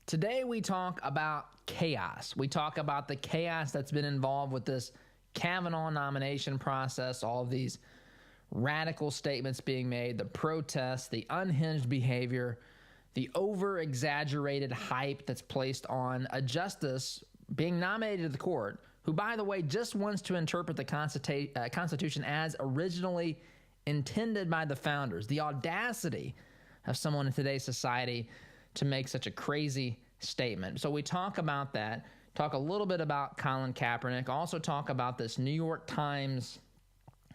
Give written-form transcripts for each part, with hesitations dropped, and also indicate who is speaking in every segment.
Speaker 1: Today we talk about chaos. We talk about the chaos that's been involved with this Kavanaugh nomination process, all of these radical statements being made, the protests, the unhinged behavior, the over-exaggerated hype that's placed on a justice being nominated to the court, who, by the way, just wants to interpret the Constitution as originally intended by the founders. The audacity of someone in today's society to make such a crazy statement. So we talk about that, talk a little bit about Colin Kaepernick, also talk about this New York Times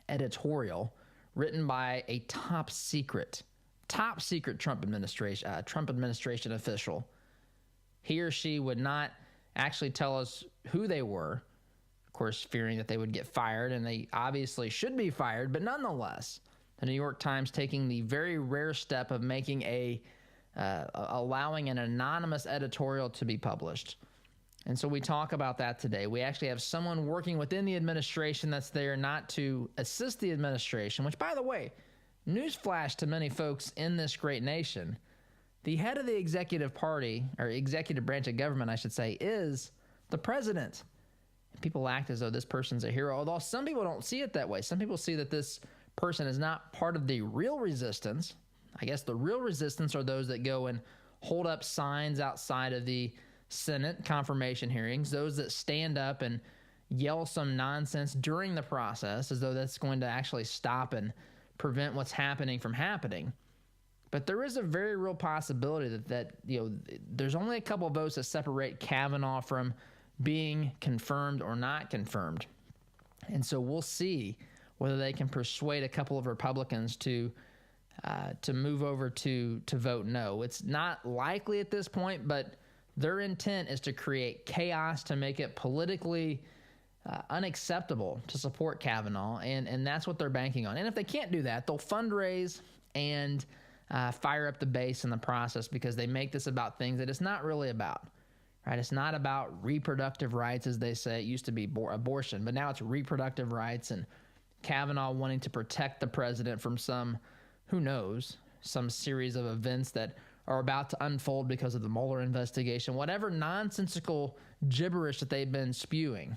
Speaker 1: editorial written by a top secret Trump administration official. He or she would not actually tell us who they were, of course, fearing that they would get fired, and they obviously should be fired, but nonetheless, the New York Times taking the very rare step of making allowing an anonymous editorial to be published. And so we talk about that today. We actually have someone working within the administration that's there not to assist the administration, which, by the way, newsflash to many folks in this great nation, the head of the executive party, or executive branch of government, I should say, is the president. And people act as though this person's a hero, although some people don't see it that way. Some people see that this person is not part of the real resistance. I guess the real resistance are those that go and hold up signs outside of the Senate confirmation hearings, those that stand up and yell some nonsense during the process as though that's going to actually stop and prevent what's happening from happening. But there is a very real possibility that there's only a couple of votes that separate Kavanaugh from being confirmed or not confirmed. And so we'll see whether they can persuade a couple of Republicans to move over to vote no. It's not likely at this point, but their intent is to create chaos, to make it politically unacceptable to support Kavanaugh, and that's what they're banking on. And if they can't do that, they'll fundraise and fire up the base in the process, because they make this about things that it's not really about. Right? It's not about reproductive rights, as they say. It used to be abortion, but now it's reproductive rights, and Kavanaugh wanting to protect the president from some series of events that are about to unfold because of the Mueller investigation, whatever nonsensical gibberish that they've been spewing.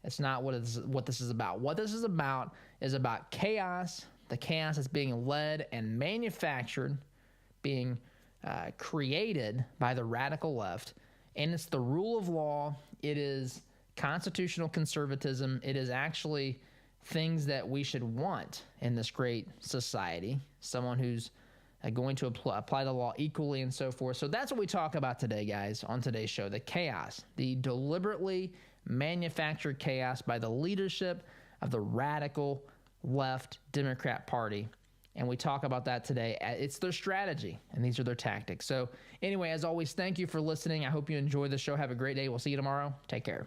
Speaker 1: It's not what this is about. What this is about chaos, the chaos that's being led and manufactured, being created by the radical left, and it's the rule of law. It is constitutional conservatism. It is actually things that we should want in this great society, someone who's going to apply the law equally and so forth. So that's what we talk about today, guys, on today's show, the chaos, the deliberately manufactured chaos by the leadership of the radical left Democrat Party. And we talk about that today. It's their strategy, and these are their tactics. So anyway, as always, thank you for listening. I hope you enjoy the show. Have a great day. We'll see you tomorrow. Take care.